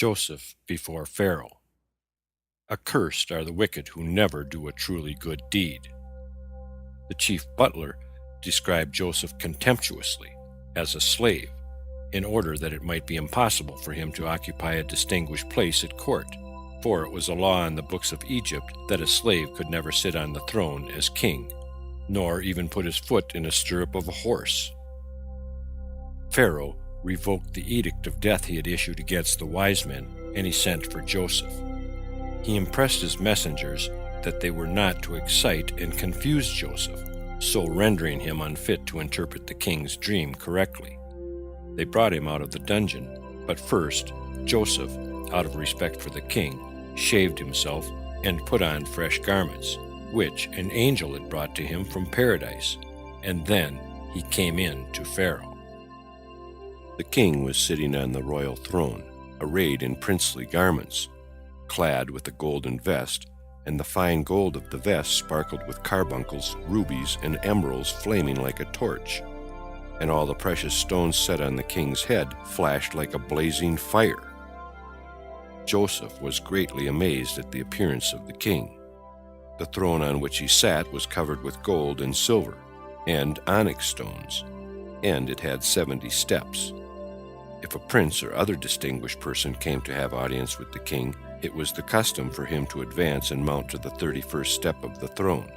Joseph before Pharaoh. Accursed are the wicked who never do a truly good deed. The chief butler described Joseph contemptuously as a slave, in order that it might be impossible for him to occupy a distinguished place at court, for it was a law in the books of Egypt that a slave could never sit on the throne as king, nor even put his foot in a stirrup of a horse. Pharaoh revoked the edict of death he had issued against the wise men, and he sent for Joseph. He impressed his messengers that they were not to excite and confuse Joseph, so rendering him unfit to interpret the king's dream correctly. They brought him out of the dungeon, but first Joseph, out of respect for the king, shaved himself and put on fresh garments, which an angel had brought to him from paradise, and then he came in to Pharaoh. The king was sitting on the royal throne, arrayed in princely garments, clad with a golden vest, and the fine gold of the vest sparkled with carbuncles, rubies, and emeralds flaming like a torch, and all the precious stones set on the king's head flashed like a blazing fire. Joseph was greatly amazed at the appearance of the king. The throne on which he sat was covered with gold and silver, and onyx stones, and it had 70 steps. If a prince or other distinguished person came to have audience with the king, it was the custom for him to advance and mount to the 31st step of the throne,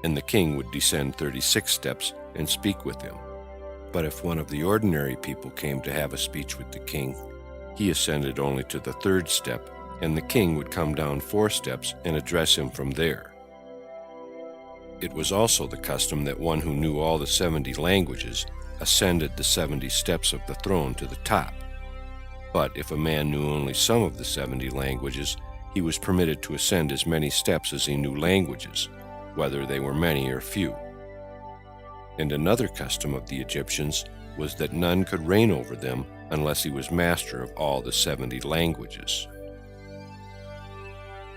and the king would descend 36 steps and speak with him. But if one of the ordinary people came to have a speech with the king, he ascended only to the 3rd step, and the king would come down 4 steps and address him from there. It was also the custom that one who knew all the 70 languages ascended the 70 steps of the throne to the top. But if a man knew only some of the 70 languages, he was permitted to ascend as many steps as he knew languages, whether they were many or few. And another custom of the Egyptians was that none could reign over them unless he was master of all the 70 languages.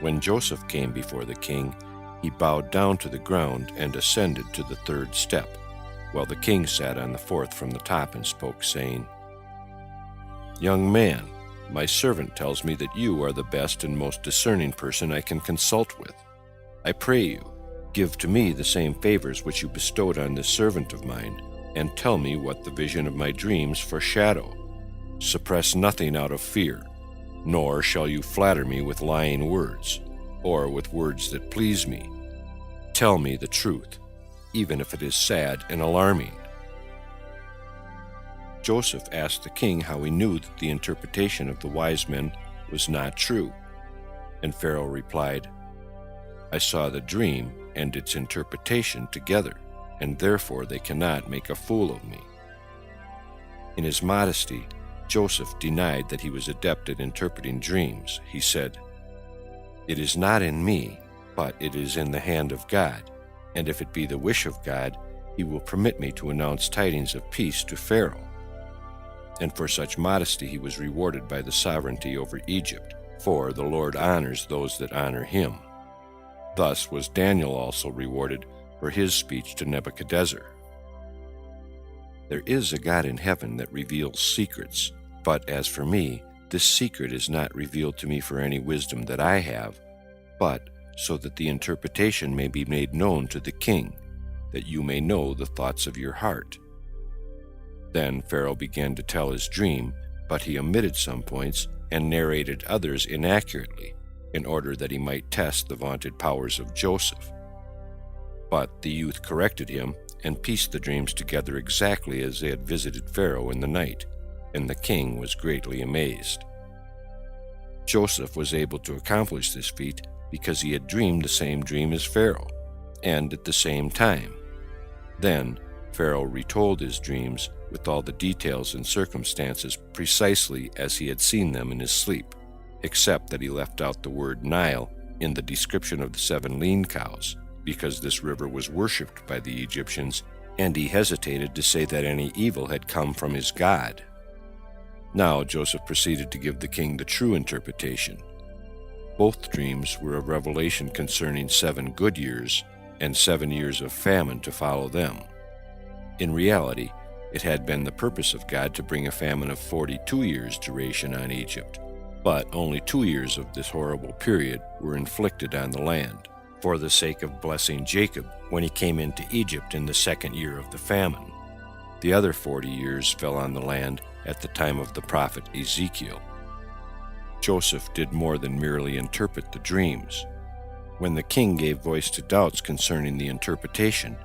When Joseph came before the king, he bowed down to the ground and ascended to the 3rd step, while the king sat on the 4th from the top and spoke, saying, "Young man, my servant tells me that you are the best and most discerning person I can consult with. I pray you, give to me the same favors which you bestowed on this servant of mine, and tell me what the vision of my dreams foreshadow. Suppress nothing out of fear, nor shall you flatter me with lying words, or with words that please me. Tell me the truth, even if it is sad and alarming." Joseph asked the king how he knew that the interpretation of the wise men was not true, and Pharaoh replied, "I saw the dream and its interpretation together, and therefore they cannot make a fool of me." In his modesty, Joseph denied that he was adept at interpreting dreams. He said, "It is not in me, but it is in the hand of God, and if it be the wish of God, he will permit me to announce tidings of peace to Pharaoh." And for such modesty he was rewarded by the sovereignty over Egypt, for the Lord honors those that honor him. Thus was Daniel also rewarded for his speech to Nebuchadnezzar. There is a God in heaven that reveals secrets, but as for me, this secret is not revealed to me for any wisdom that I have, but so that the interpretation may be made known to the king, that you may know the thoughts of your heart. Then Pharaoh began to tell his dream, but he omitted some points and narrated others inaccurately, in order that he might test the vaunted powers of Joseph. But the youth corrected him and pieced the dreams together exactly as they had visited Pharaoh in the night, and the king was greatly amazed. Joseph was able to accomplish this feat because he had dreamed the same dream as Pharaoh, and at the same time. Then Pharaoh retold his dreams with all the details and circumstances precisely as he had seen them in his sleep, except that he left out the word Nile in the description of the 7 lean cows, because this river was worshipped by the Egyptians, and he hesitated to say that any evil had come from his God. Now Joseph proceeded to give the king the true interpretation. Both dreams were a revelation concerning 7 good years and 7 years of famine to follow them. In reality, it had been the purpose of God to bring a famine of 42 years' duration on Egypt, But only 2 years of this horrible period were inflicted on the land, for the sake of blessing Jacob when he came into Egypt in the 2nd year of the famine. The other 40 years fell on the land at the time of the prophet Ezekiel. Joseph did more than merely interpret the dreams. When the king gave voice to doubts concerning the interpretation,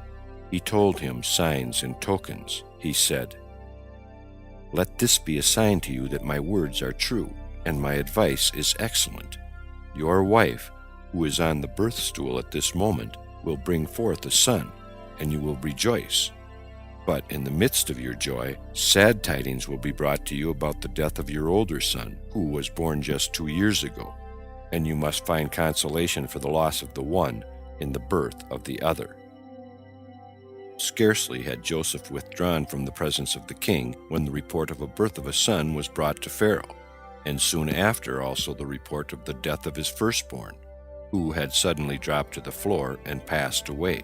he told him signs and tokens. He said, "Let this be a sign to you that my words are true, and my advice is excellent. Your wife, who is on the birth stool at this moment, will bring forth a son, and you will rejoice. But in the midst of your joy, sad tidings will be brought to you about the death of your older son, who was born just 2 years ago, and you must find consolation for the loss of the one in the birth of the other." Scarcely had Joseph withdrawn from the presence of the king when the report of a birth of a son was brought to Pharaoh, and soon after also the report of the death of his firstborn, who had suddenly dropped to the floor and passed away.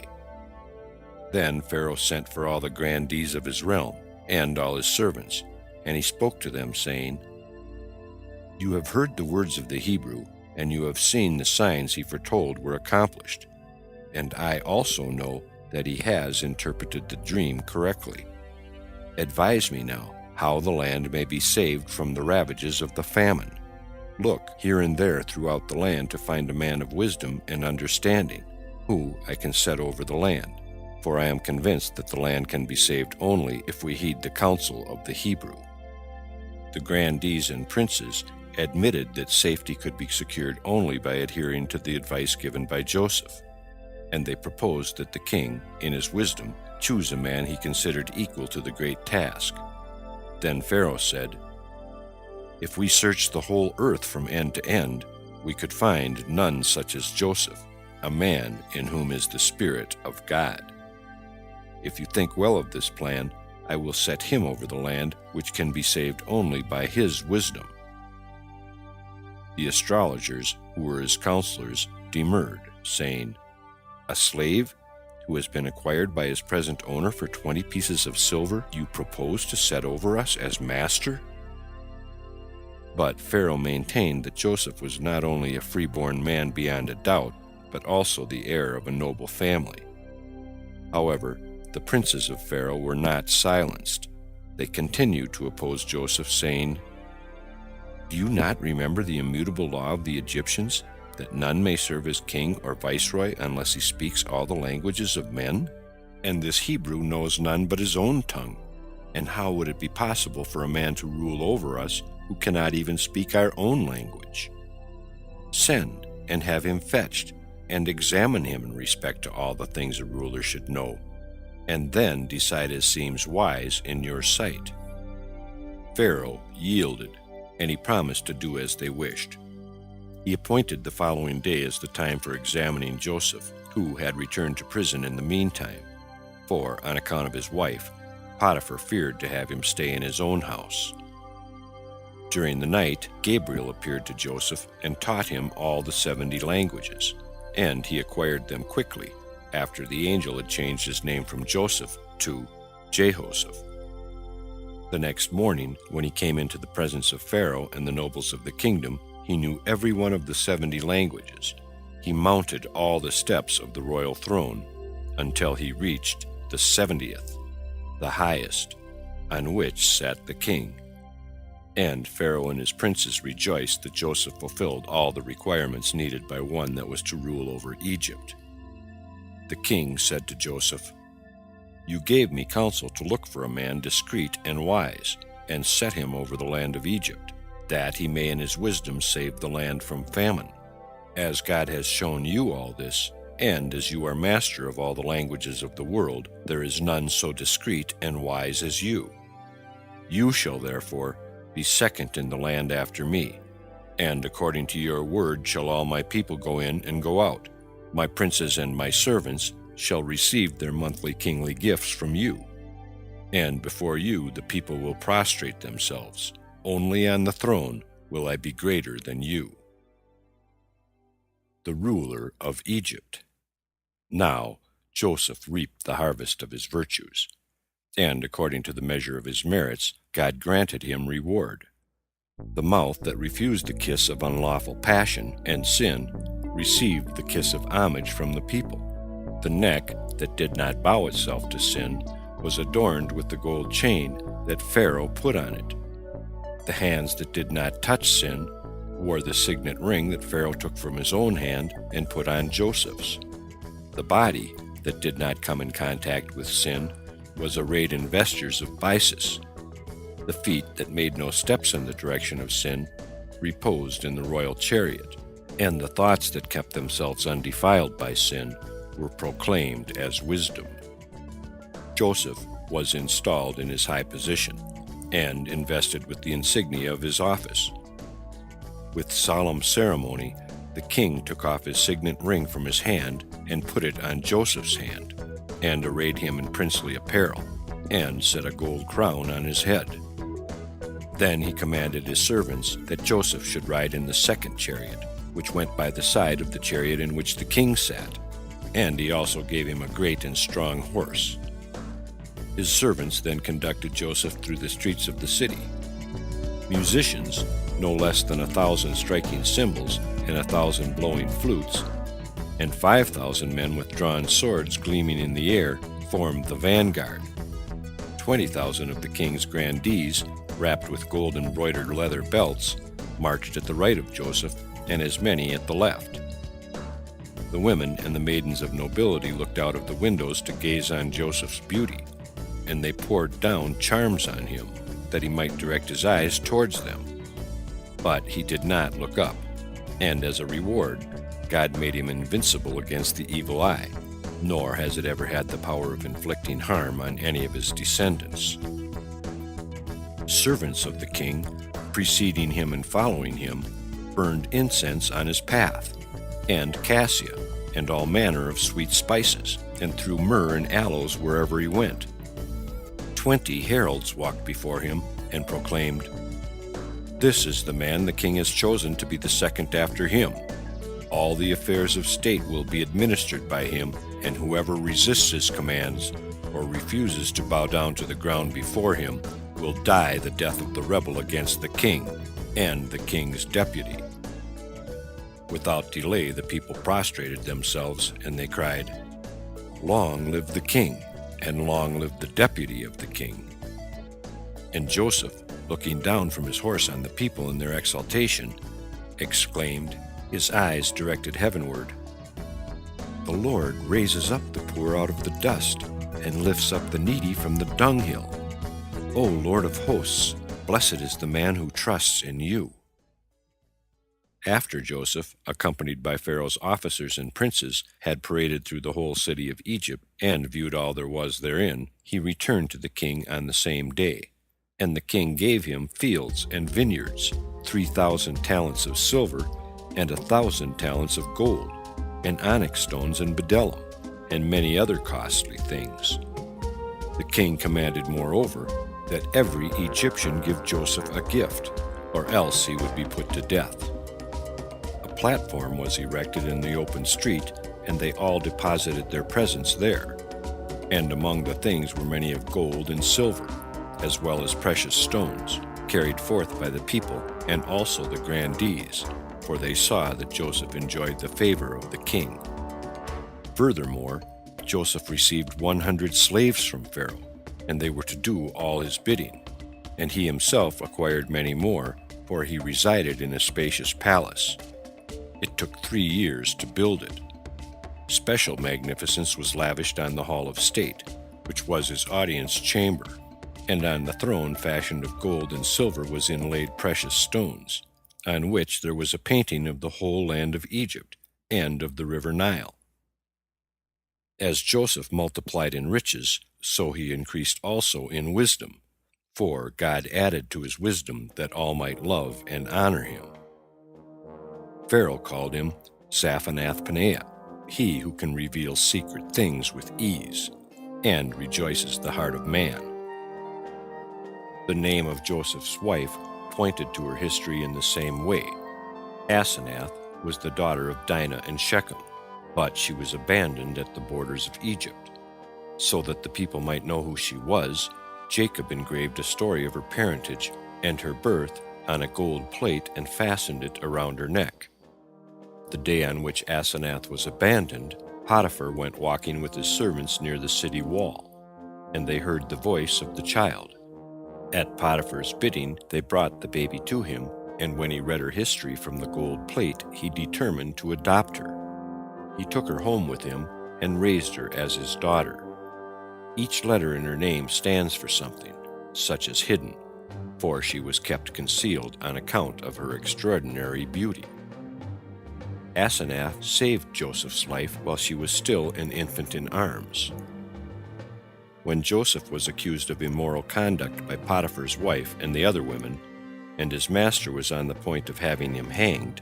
Then Pharaoh sent for all the grandees of his realm and all his servants, and he spoke to them, saying, "You have heard the words of the Hebrew, and you have seen the signs he foretold were accomplished, and I also know that he has interpreted the dream correctly. Advise me now how the land may be saved from the ravages of the famine. Look here and there throughout the land to find a man of wisdom and understanding, who I can set over the land, for I am convinced that the land can be saved only if we heed the counsel of the Hebrew." The grandees and princes admitted that safety could be secured only by adhering to the advice given by Joseph, and they proposed that the king, in his wisdom, choose a man he considered equal to the great task. Then Pharaoh said, "If we searched the whole earth from end to end, we could find none such as Joseph, a man in whom is the Spirit of God. If you think well of this plan, I will set him over the land, which can be saved only by his wisdom." The astrologers, who were his counselors, demurred, saying, "A slave who has been acquired by his present owner for 20 pieces of silver you propose to set over us as master?" But Pharaoh maintained that Joseph was not only a freeborn man beyond a doubt, but also the heir of a noble family. However, the princes of Pharaoh were not silenced. They continued to oppose Joseph, saying, "Do you not remember the immutable law of the Egyptians, that none may serve as king or viceroy unless he speaks all the languages of men? And this Hebrew knows none but his own tongue. And how would it be possible for a man to rule over us who cannot even speak our own language? Send and have him fetched, and examine him in respect to all the things a ruler should know, and then decide as seems wise in your sight." Pharaoh yielded, and he promised to do as they wished. He appointed the following day as the time for examining Joseph, who had returned to prison in the meantime, for, on account of his wife, Potiphar feared to have him stay in his own house. During the night, Gabriel appeared to Joseph and taught him all the 70 languages, and he acquired them quickly, after the angel had changed his name from Joseph to Jehoshaphat. The next morning, when he came into the presence of Pharaoh and the nobles of the kingdom, he knew every one of the 70 languages. He mounted all the steps of the royal throne until he reached the 70th, the highest, on which sat the king. And Pharaoh and his princes rejoiced that Joseph fulfilled all the requirements needed by one that was to rule over Egypt. The king said to Joseph, "You gave me counsel to look for a man discreet and wise, and set him over the land of Egypt, that he may in his wisdom save the land from famine. As God has shown you all this, and as you are master of all the languages of the world, there is none so discreet and wise as you. You shall therefore be second in the land after me, and according to your word shall all my people go in and go out. My princes and my servants shall receive their monthly kingly gifts from you. And before you the people will prostrate themselves. Only on the throne will I be greater than you." The ruler of Egypt. Now Joseph reaped the harvest of his virtues, and according to the measure of his merits God granted him reward. The mouth that refused the kiss of unlawful passion and sin received the kiss of homage from the people. The neck that did not bow itself to sin was adorned with the gold chain that Pharaoh put on it. The hands that did not touch sin wore the signet ring that Pharaoh took from his own hand and put on Joseph's. The body that did not come in contact with sin was arrayed in vestures of byssus. The feet that made no steps in the direction of sin reposed in the royal chariot, and the thoughts that kept themselves undefiled by sin were proclaimed as wisdom. Joseph was installed in his high position and invested with the insignia of his office. With solemn ceremony, the king took off his signet ring from his hand and put it on Joseph's hand, and arrayed him in princely apparel, and set a gold crown on his head. Then he commanded his servants that Joseph should ride in the second chariot, which went by the side of the chariot in which the king sat, and he also gave him a great and strong horse. His servants then conducted Joseph through the streets of the city. Musicians, no less than 1,000 striking cymbals and 1,000 blowing flutes, and 5,000 men with drawn swords gleaming in the air, formed the vanguard. 20,000 of the king's grandees, wrapped with gold-embroidered leather belts, marched at the right of Joseph, and as many at the left. The women and the maidens of nobility looked out of the windows to gaze on Joseph's beauty, and they poured down charms on him, that he might direct his eyes towards them. But he did not look up, and as a reward, God made him invincible against the evil eye, nor has it ever had the power of inflicting harm on any of his descendants. Servants of the king, preceding him and following him, burned incense on his path, and cassia, and all manner of sweet spices, and threw myrrh and aloes wherever he went. 20 heralds walked before him and proclaimed, "This is the man the king has chosen to be the second after him. All the affairs of state will be administered by him, and whoever resists his commands or refuses to bow down to the ground before him will die the death of the rebel against the king and the king's deputy." Without delay the people prostrated themselves, and they cried, "Long live the king, and long live the deputy of the king." And Joseph, looking down from his horse on the people in their exultation, exclaimed, his eyes directed heavenward, "The Lord raises up the poor out of the dust, and lifts up the needy from the dunghill. O Lord of hosts, blessed is the man who trusts in you." After Joseph, accompanied by Pharaoh's officers and princes, had paraded through the whole city of Egypt and viewed all there was therein, he returned to the king on the same day. And the king gave him fields and vineyards, 3,000 talents of silver, and 1,000 talents of gold, and onyx stones and bdellium, and many other costly things. The king commanded, moreover, that every Egyptian give Joseph a gift, or else he would be put to death. A platform was erected in the open street, and they all deposited their presents there. And among the things were many of gold and silver, as well as precious stones, carried forth by the people, and also the grandees, for they saw that Joseph enjoyed the favor of the king. Furthermore, Joseph received 100 slaves from Pharaoh, and they were to do all his bidding. And he himself acquired many more, for he resided in a spacious palace. It took 3 years to build it. Special magnificence was lavished on the hall of state, which was his audience chamber, and on the throne fashioned of gold and silver was inlaid precious stones, on which there was a painting of the whole land of Egypt and of the river Nile. As Joseph multiplied in riches, so he increased also in wisdom, for God added to his wisdom that all might love and honor him. Pharaoh called him Zaphenath-Paneah, he who can reveal secret things with ease, and rejoices the heart of man. The name of Joseph's wife pointed to her history in the same way. Asenath was the daughter of Dinah and Shechem, but she was abandoned at the borders of Egypt. So that the people might know who she was, Jacob engraved a story of her parentage and her birth on a gold plate and fastened it around her neck. The day on which Asenath was abandoned, Potiphar went walking with his servants near the city wall, and they heard the voice of the child. At Potiphar's bidding, they brought the baby to him, and when he read her history from the gold plate, he determined to adopt her. He took her home with him and raised her as his daughter. Each letter in her name stands for something, such as hidden, for she was kept concealed on account of her extraordinary beauty. Asenath saved Joseph's life while she was still an infant in arms. When Joseph was accused of immoral conduct by Potiphar's wife and the other women, and his master was on the point of having him hanged,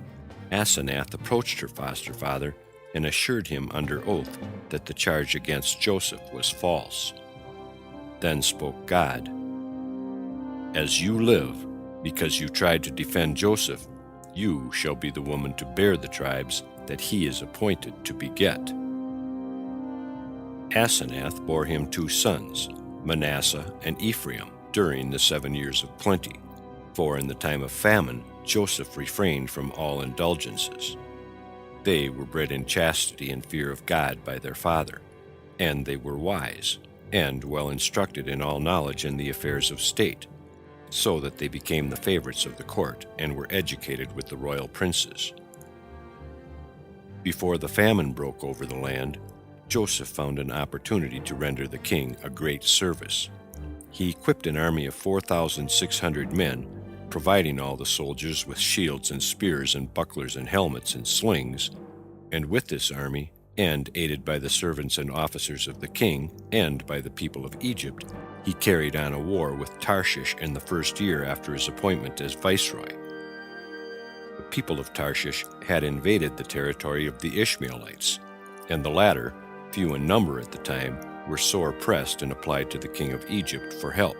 Asenath approached her foster father and assured him under oath that the charge against Joseph was false. Then spoke God, "As you live, because you tried to defend Joseph, you shall be the woman to bear the tribes that he is appointed to beget." Asenath bore him 2 sons, Manasseh and Ephraim, during the 7 years of plenty, for in the time of famine Joseph refrained from all indulgences. They were bred in chastity and fear of God by their father, and they were wise, and well instructed in all knowledge in the affairs of state, so that they became the favorites of the court and were educated with the royal princes. Before the famine broke over the land, Joseph found an opportunity to render the king a great service. He equipped an army of 4,600 men, providing all the soldiers with shields and spears and bucklers and helmets and slings, and with this army, and aided by the servants and officers of the king and by the people of Egypt, he carried on a war with Tarshish in the first year after his appointment as viceroy. The people of Tarshish had invaded the territory of the Ishmaelites, and the latter, few in number at the time, were sore pressed and applied to the king of Egypt for help.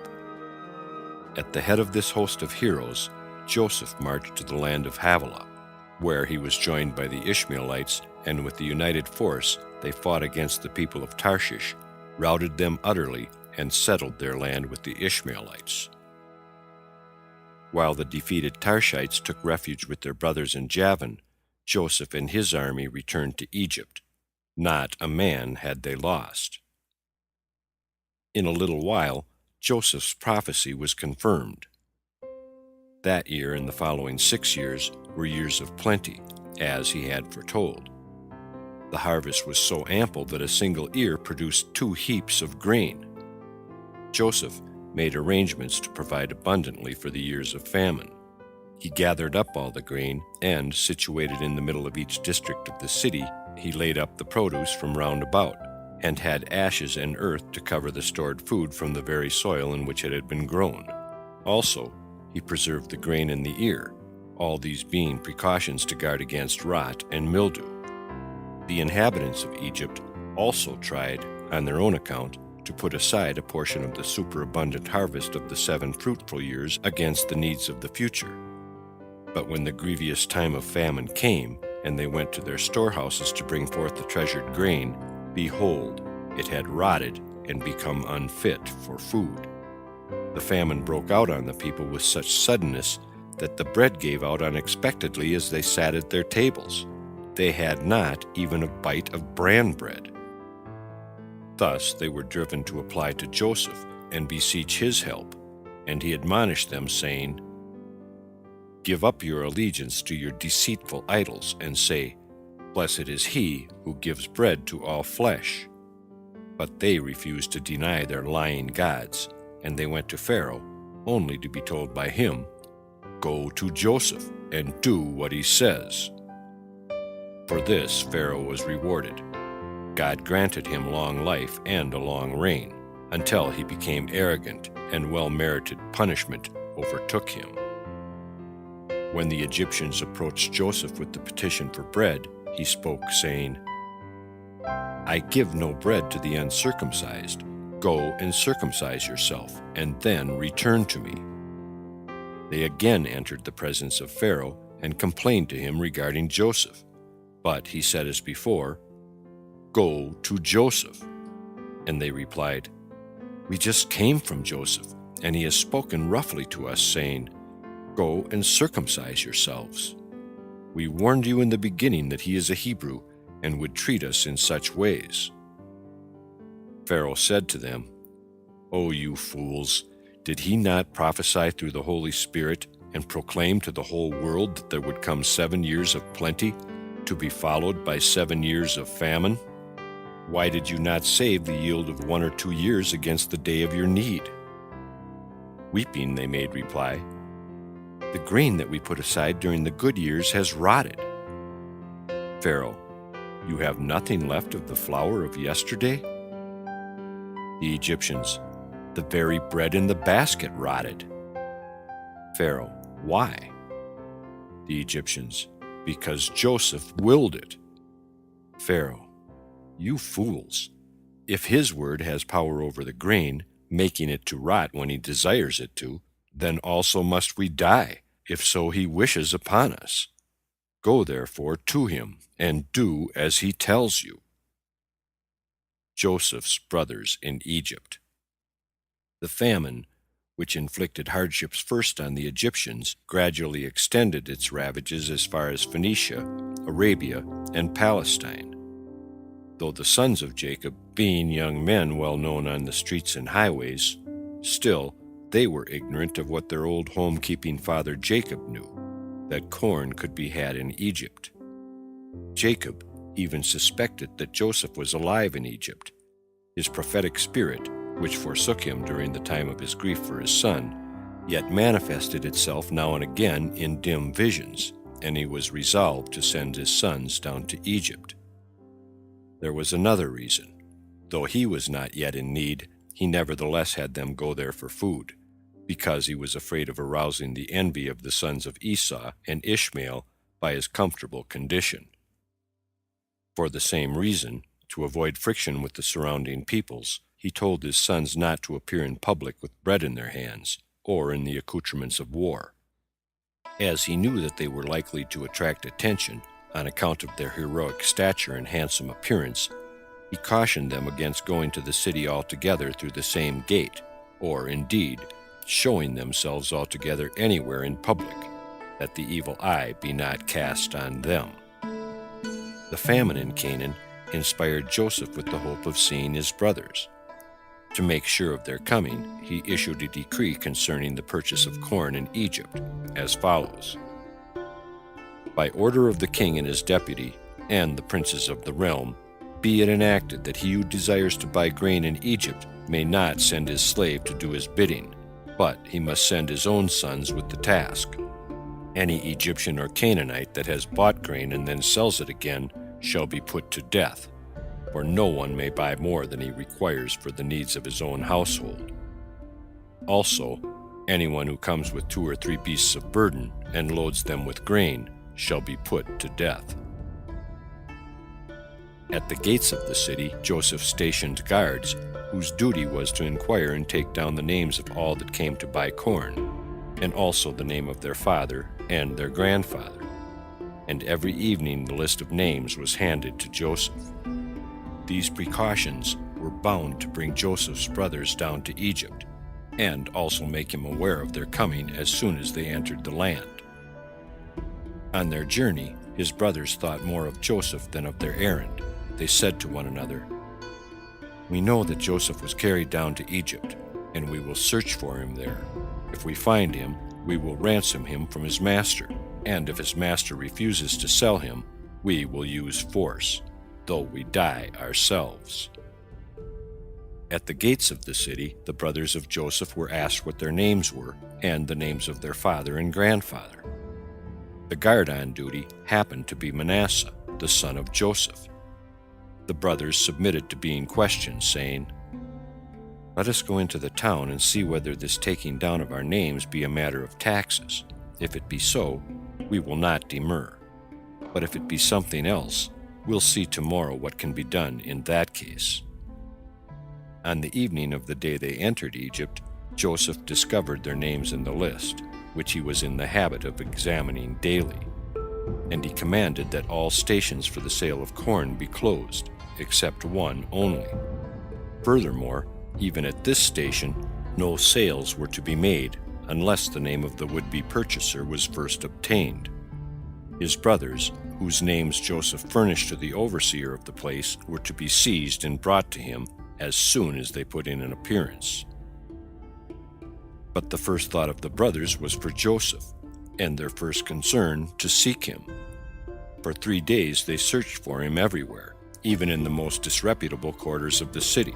At the head of this host of heroes, Joseph marched to the land of Havilah, where he was joined by the Ishmaelites, and with the united force they fought against the people of Tarshish, routed them utterly, and settled their land with the Ishmaelites. While the defeated Tarshites took refuge with their brothers in Javan, Joseph and his army returned to Egypt. Not a man had they lost. In a little while, Joseph's prophecy was confirmed. That year and the following 6 years were years of plenty, as he had foretold. The harvest was so ample that a single ear produced 2 heaps of grain. Joseph made arrangements to provide abundantly for the years of famine. He gathered up all the grain, and, situated in the middle of each district of the city, he laid up the produce from round about, and had ashes and earth to cover the stored food from the very soil in which it had been grown. Also, he preserved the grain in the ear, all these being precautions to guard against rot and mildew. The inhabitants of Egypt also tried, on their own account, to put aside a portion of the superabundant harvest of the 7 fruitful years against the needs of the future. But when the grievous time of famine came, and they went to their storehouses to bring forth the treasured grain, behold, it had rotted and become unfit for food. The famine broke out on the people with such suddenness that the bread gave out unexpectedly as they sat at their tables. They had not even a bite of bran bread. Thus they were driven to apply to Joseph and beseech his help, and he admonished them, saying, "Give up your allegiance to your deceitful idols, and say, 'Blessed is he who gives bread to all flesh.'" But they refused to deny their lying gods, and they went to Pharaoh, only to be told by him, "Go to Joseph and do what he says." For this Pharaoh was rewarded. God granted him long life and a long reign, until he became arrogant, and well-merited punishment overtook him. When the Egyptians approached Joseph with the petition for bread, he spoke, saying, "I give no bread to the uncircumcised. Go and circumcise yourself, and then return to me." They again entered the presence of Pharaoh and complained to him regarding Joseph. But he said as before, "Go to Joseph." And they replied, "We just came from Joseph, and he has spoken roughly to us, saying, Go and circumcise yourselves. We warned you in the beginning that he is a Hebrew and would treat us in such ways." Pharaoh said to them, "O you fools, did he not prophesy through the Holy Spirit and proclaim to the whole world that there would come 7 years of plenty, to be followed by 7 years of famine? Why did you not save the yield of 1 or 2 years against the day of your need?" Weeping, they made reply, "The grain that we put aside during the good years has rotted." Pharaoh, "You have nothing left of the flour of yesterday?" The Egyptians, "The very bread in the basket rotted." Pharaoh, "Why?" The Egyptians, "Because Joseph willed it." Pharaoh, "You fools! If his word has power over the grain, making it to rot when he desires it to, then also must we die, if so he wishes upon us. Go therefore to him, and do as he tells you." Joseph's brothers in Egypt. The famine, which inflicted hardships first on the Egyptians, gradually extended its ravages as far as Phoenicia, Arabia, and Palestine. Though the sons of Jacob, being young men well known on the streets and highways, still they were ignorant of what their old home-keeping father Jacob knew, that corn could be had in Egypt. Jacob even suspected that Joseph was alive in Egypt. His prophetic spirit, which forsook him during the time of his grief for his son, yet manifested itself now and again in dim visions, and he was resolved to send his sons down to Egypt. There was another reason. Though he was not yet in need, he nevertheless had them go there for food, because he was afraid of arousing the envy of the sons of Esau and Ishmael by his comfortable condition. For the same reason, to avoid friction with the surrounding peoples, he told his sons not to appear in public with bread in their hands, or in the accoutrements of war. As he knew that they were likely to attract attention on account of their heroic stature and handsome appearance, he cautioned them against going to the city altogether through the same gate, or, indeed, showing themselves altogether anywhere in public, that the evil eye be not cast on them. The famine in Canaan inspired Joseph with the hope of seeing his brothers. To make sure of their coming, he issued a decree concerning the purchase of corn in Egypt, as follows: "By order of the king and his deputy, and the princes of the realm, be it enacted that he who desires to buy grain in Egypt may not send his slave to do his bidding, but he must send his own sons with the task. Any Egyptian or Canaanite that has bought grain and then sells it again shall be put to death, for no one may buy more than he requires for the needs of his own household. Also, anyone who comes with 2 or 3 beasts of burden and loads them with grain shall be put to death." At the gates of the city, Joseph stationed guards, whose duty was to inquire and take down the names of all that came to buy corn, and also the name of their father and their grandfather. And every evening the list of names was handed to Joseph. These precautions were bound to bring Joseph's brothers down to Egypt, and also make him aware of their coming as soon as they entered the land. On their journey, his brothers thought more of Joseph than of their errand. They said to one another, "We know that Joseph was carried down to Egypt, and we will search for him there. If we find him, we will ransom him from his master, and if his master refuses to sell him, we will use force, though we die ourselves." At the gates of the city, the brothers of Joseph were asked what their names were, and the names of their father and grandfather. The guard on duty happened to be Manasseh, the son of Joseph. The brothers submitted to being questioned, saying, "Let us go into the town and see whether this taking down of our names be a matter of taxes. If it be so, we will not demur. But if it be something else, we'll see tomorrow what can be done in that case." On the evening of the day they entered Egypt, Joseph discovered their names in the list, which he was in the habit of examining daily. And he commanded that all stations for the sale of corn be closed, except one only. Furthermore, even at this station, no sales were to be made, unless the name of the would-be purchaser was first obtained. His brothers, whose names Joseph furnished to the overseer of the place, were to be seized and brought to him as soon as they put in an appearance. But the first thought of the brothers was for Joseph, and their first concern to seek him. For 3 days they searched for him everywhere, even in the most disreputable quarters of the city.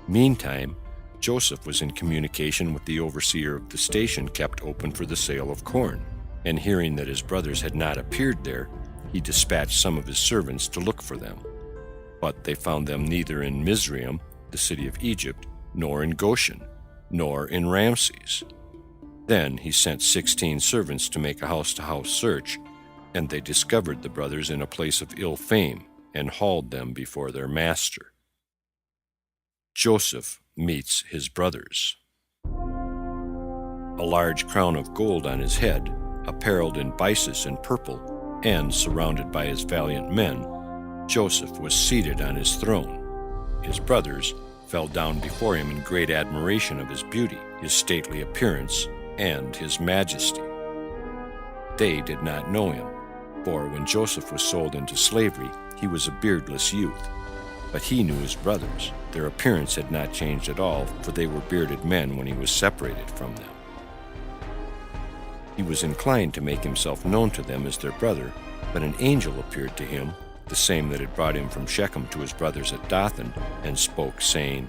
Meantime, Joseph was in communication with the overseer of the station kept open for the sale of corn, and hearing that his brothers had not appeared there, he dispatched some of his servants to look for them. But they found them neither in Mizraim, the city of Egypt, nor in Goshen, nor in Ramses. Then he sent 16 servants to make a house-to-house search, and they discovered the brothers in a place of ill fame and hauled them before their master. Joseph meets his brothers. A large crown of gold on his head, apparelled in byssus and purple, and surrounded by his valiant men, Joseph was seated on his throne. His brothers fell down before him in great admiration of his beauty, his stately appearance, and his majesty. They did not know him, for when Joseph was sold into slavery, he was a beardless youth. But he knew his brothers. Their appearance had not changed at all, for they were bearded men when he was separated from them. He was inclined to make himself known to them as their brother, but an angel appeared to him, the same that had brought him from Shechem to his brothers at Dothan, and spoke, saying,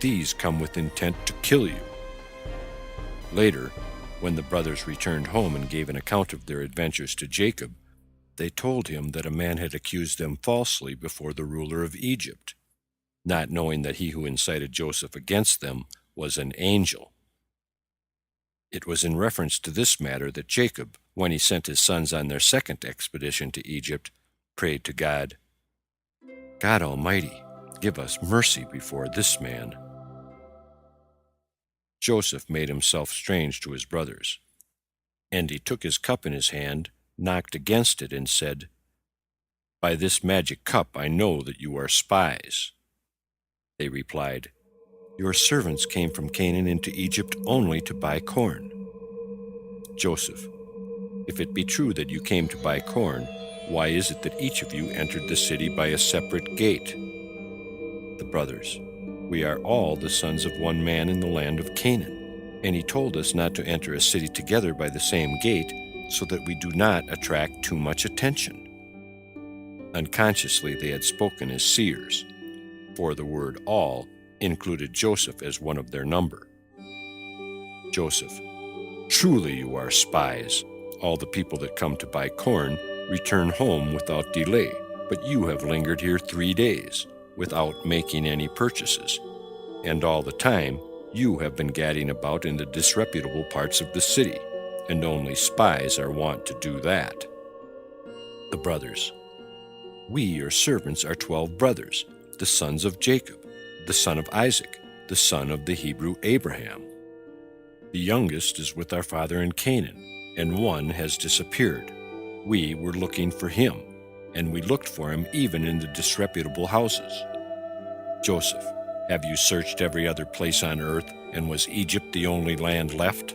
"These come with intent to kill you." Later, when the brothers returned home and gave an account of their adventures to Jacob, they told him that a man had accused them falsely before the ruler of Egypt, not knowing that he who incited Joseph against them was an angel. It was in reference to this matter that Jacob, when he sent his sons on their second expedition to Egypt, prayed to God, "God Almighty, give us mercy before this man." Joseph made himself strange to his brothers, and he took his cup in his hand, knocked against it, and said, "By this magic cup I know that you are spies." They replied, "Your servants came from Canaan into Egypt only to buy corn." Joseph, "If it be true that you came to buy corn, why is it that each of you entered the city by a separate gate?" The brothers, "We are all the sons of one man in the land of Canaan, and he told us not to enter a city together by the same gate, so that we do not attract too much attention." Unconsciously they had spoken as seers, for the word all included Joseph as one of their number. Joseph, "Truly you are spies. All the people that come to buy corn return home without delay, but you have lingered here 3 days without making any purchases, and all the time you have been gadding about in the disreputable parts of the city, and only spies are wont to do that." The brothers, "We, your servants, are 12 brothers, the sons of Jacob, the son of Isaac, the son of the Hebrew Abraham. The youngest is with our father in Canaan, and one has disappeared. We were looking for him, and we looked for him even in the disreputable houses. Joseph, have you searched every other place on earth, and was Egypt the only land left?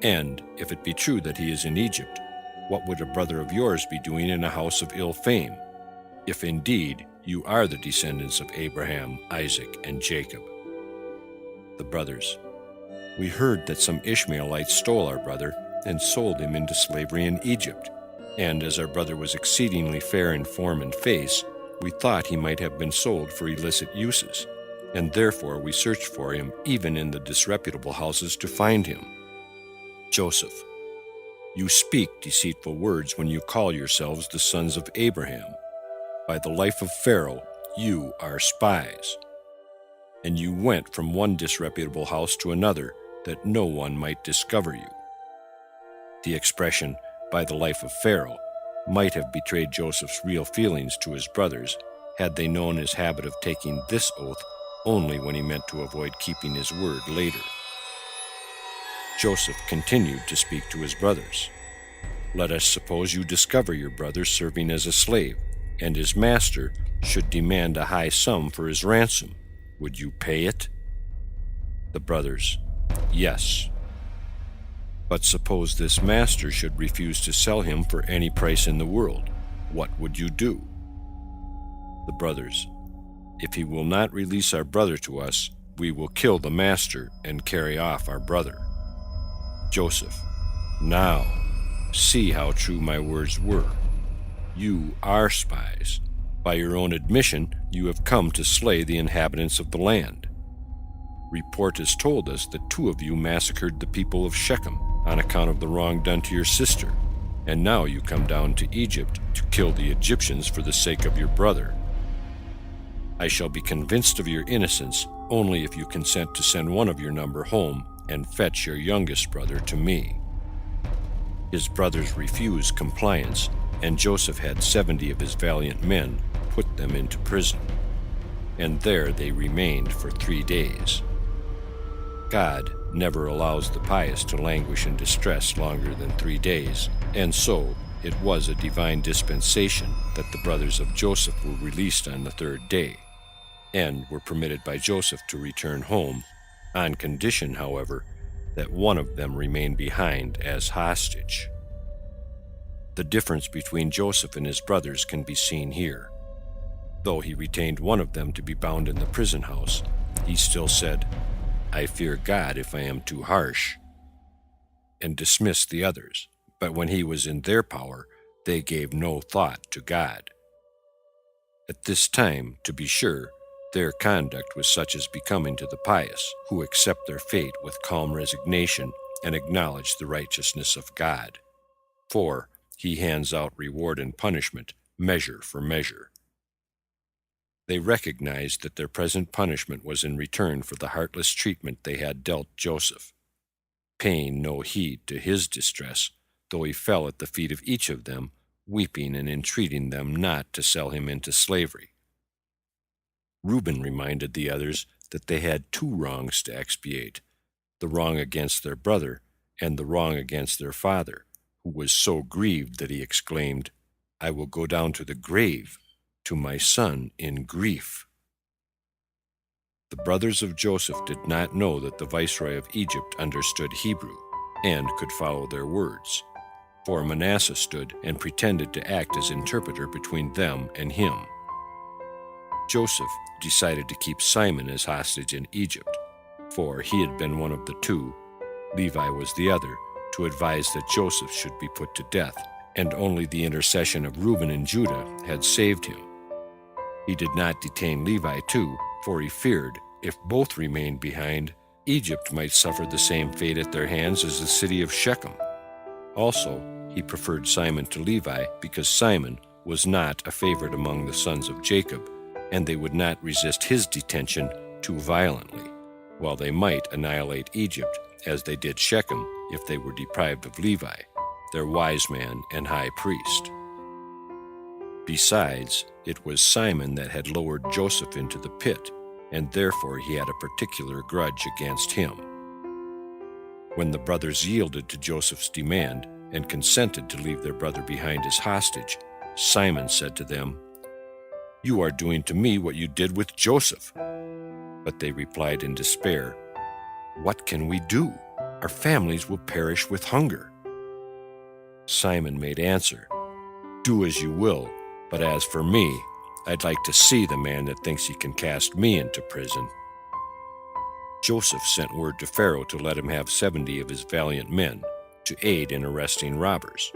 And if it be true that he is in Egypt, what would a brother of yours be doing in a house of ill fame, if indeed you are the descendants of Abraham, Isaac, and Jacob?" The brothers, "We heard that some Ishmaelites stole our brother and sold him into slavery in Egypt, and as our brother was exceedingly fair in form and face, we thought he might have been sold for illicit uses, and therefore we searched for him even in the disreputable houses to find him." Joseph, "You speak deceitful words when you call yourselves the sons of Abraham. By the life of Pharaoh, you are spies. And you went from one disreputable house to another, that no one might discover you." The expression, "by the life of Pharaoh," might have betrayed Joseph's real feelings to his brothers, had they known his habit of taking this oath only when he meant to avoid keeping his word later. Joseph continued to speak to his brothers. "Let us suppose you discover your brother serving as a slave, and his master should demand a high sum for his ransom. Would you pay it?" The brothers, Yes. But suppose this master should refuse to sell him for any price in the world. What would you do? The brothers, if he will not release our brother to us, we will kill the master and carry off our brother. Joseph, now, see how true my words were. You are spies. By your own admission, you have come to slay the inhabitants of the land. Report has told us that 2 of you massacred the people of Shechem on account of the wrong done to your sister, and now you come down to Egypt to kill the Egyptians for the sake of your brother. I shall be convinced of your innocence only if you consent to send one of your number home and fetch your youngest brother to me. His brothers refused compliance, and Joseph had 70 of his valiant men put them into prison, and there they remained for 3 days. God never allows the pious to languish in distress longer than 3 days, and so it was a divine dispensation that the brothers of Joseph were released on the 3rd day, and were permitted by Joseph to return home, on condition, however, that one of them remain behind as hostage. The difference between Joseph and his brothers can be seen here. Though he retained one of them to be bound in the prison house, he still said, "I fear God if I am too harsh," and dismissed the others. But when he was in their power, they gave no thought to God. At this time, to be sure, their conduct was such as becoming to the pious, who accept their fate with calm resignation and acknowledge the righteousness of God. For he hands out reward and punishment, measure for measure. They recognized that their present punishment was in return for the heartless treatment they had dealt Joseph, paying no heed to his distress, though he fell at the feet of each of them, weeping and entreating them not to sell him into slavery. Reuben reminded the others that they had 2 wrongs to expiate, the wrong against their brother and the wrong against their father, who was so grieved that he exclaimed, "I will go down to the grave to my son in grief." The brothers of Joseph did not know that the viceroy of Egypt understood Hebrew and could follow their words, for Manasseh stood and pretended to act as interpreter between them and him. Joseph decided to keep Simon as hostage in Egypt, for he had been one of the 2, Levi was the other, to advise that Joseph should be put to death, and only the intercession of Reuben and Judah had saved him. He did not detain Levi too, for he feared, if both remained behind, Egypt might suffer the same fate at their hands as the city of Shechem. Also, he preferred Simon to Levi because Simon was not a favorite among the sons of Jacob, and they would not resist his detention too violently, while they might annihilate Egypt as they did Shechem if they were deprived of Levi, their wise man and high priest. Besides, it was Simon that had lowered Joseph into the pit, and therefore he had a particular grudge against him. When the brothers yielded to Joseph's demand and consented to leave their brother behind as hostage, Simon said to them, "You are doing to me what you did with Joseph." But they replied in despair, "What can we do? Our families will perish with hunger." Simon made answer, "Do as you will, but as for me, I'd like to see the man that thinks he can cast me into prison." Joseph sent word to Pharaoh to let him have 70 of his valiant men to aid in arresting robbers.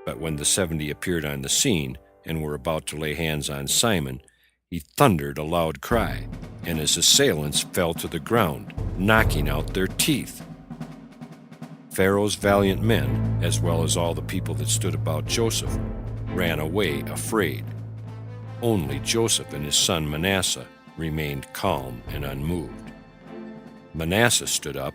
But when the 70 appeared on the scene and were about to lay hands on Simon, he thundered a loud cry, and his assailants fell to the ground, knocking out their teeth. Pharaoh's valiant men, as well as all the people that stood about Joseph, ran away afraid. Only Joseph and his son Manasseh remained calm and unmoved. Manasseh stood up,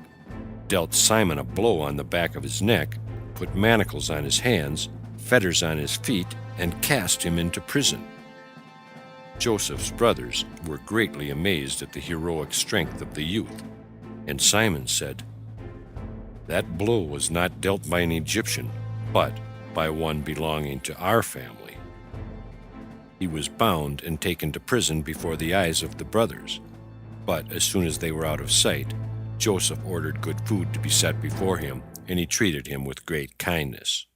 dealt Simon a blow on the back of his neck, put manacles on his hands, fetters on his feet, and cast him into prison. Joseph's brothers were greatly amazed at the heroic strength of the youth, and Simon said, "That blow was not dealt by an Egyptian, but by one belonging to our family." He was bound and taken to prison before the eyes of the brothers, but as soon as they were out of sight, Joseph ordered good food to be set before him, and he treated him with great kindness.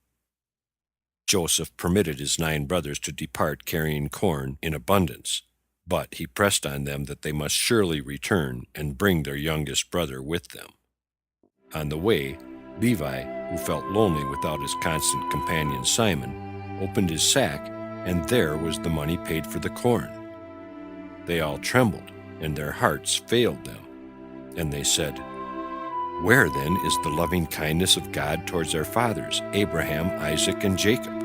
Joseph permitted his 9 brothers to depart carrying corn in abundance, but he pressed on them that they must surely return and bring their youngest brother with them. On the way, Levi, who felt lonely without his constant companion Simon, opened his sack, and there was the money paid for the corn. They all trembled, and their hearts failed them. And they said, "Where then is the loving kindness of God towards our fathers, Abraham, Isaac, and Jacob,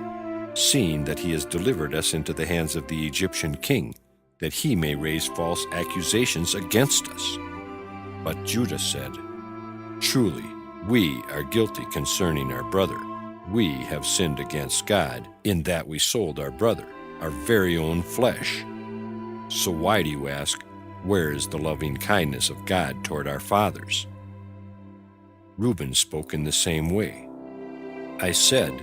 seeing that he has delivered us into the hands of the Egyptian king, that he may raise false accusations against us?" But Judah said, "Truly, we are guilty concerning our brother. We have sinned against God, in that we sold our brother, our very own flesh. So why do you ask, where is the loving kindness of God toward our fathers?" Reuben spoke in the same way. "I said,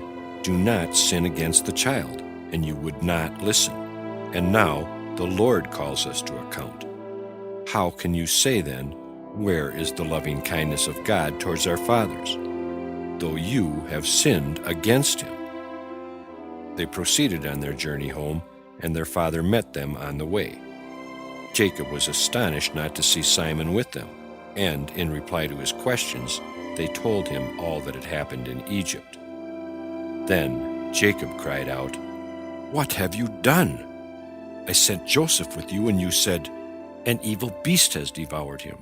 do not sin against the child, and you would not listen. And now the Lord calls us to account. How can you say then, where is the loving kindness of God towards our fathers, though you have sinned against him?" They proceeded on their journey home, and their father met them on the way. Jacob was astonished not to see Simon with them, and in reply to his questions, they told him all that had happened in Egypt. Then Jacob cried out, "What have you done? I sent Joseph with you, and you said, 'An evil beast has devoured him.'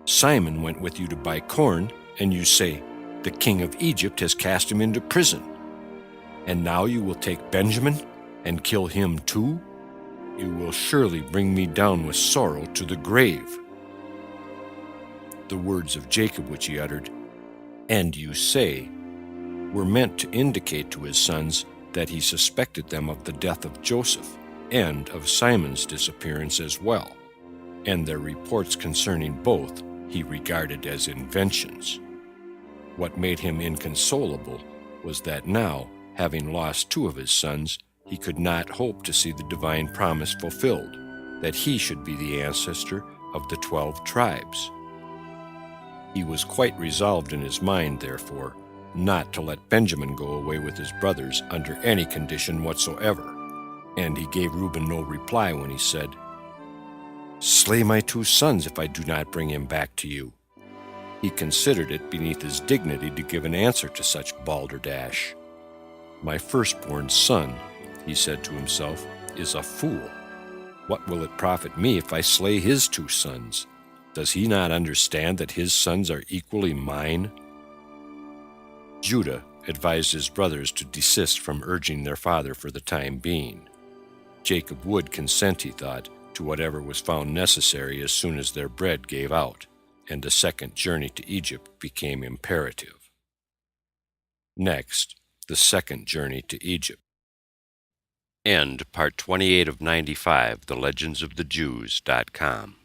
Simon went with you to buy corn, and you say, 'The king of Egypt has cast him into prison.' And now you will take Benjamin and kill him too? You will surely bring me down with sorrow to the grave." The words of Jacob which he uttered, "And you say," were meant to indicate to his sons that he suspected them of the death of Joseph and of Simon's disappearance as well, and their reports concerning both he regarded as inventions. What made him inconsolable was that now, having lost 2 of his sons, he could not hope to see the divine promise fulfilled, that he should be the ancestor of the 12 tribes. He was quite resolved in his mind, therefore, not to let Benjamin go away with his brothers under any condition whatsoever, and he gave Reuben no reply when he said, "Slay my 2 sons if I do not bring him back to you." He considered it beneath his dignity to give an answer to such balderdash. "My firstborn son," he said to himself, "is a fool. What will it profit me if I slay his 2 sons? Does he not understand that his sons are equally mine?" Judah advised his brothers to desist from urging their father for the time being. Jacob would consent, he thought, to whatever was found necessary as soon as their bread gave out, and a second journey to Egypt became imperative. Next, the second journey to Egypt. End part 28 of 95, TheLegendsOfTheJews.com.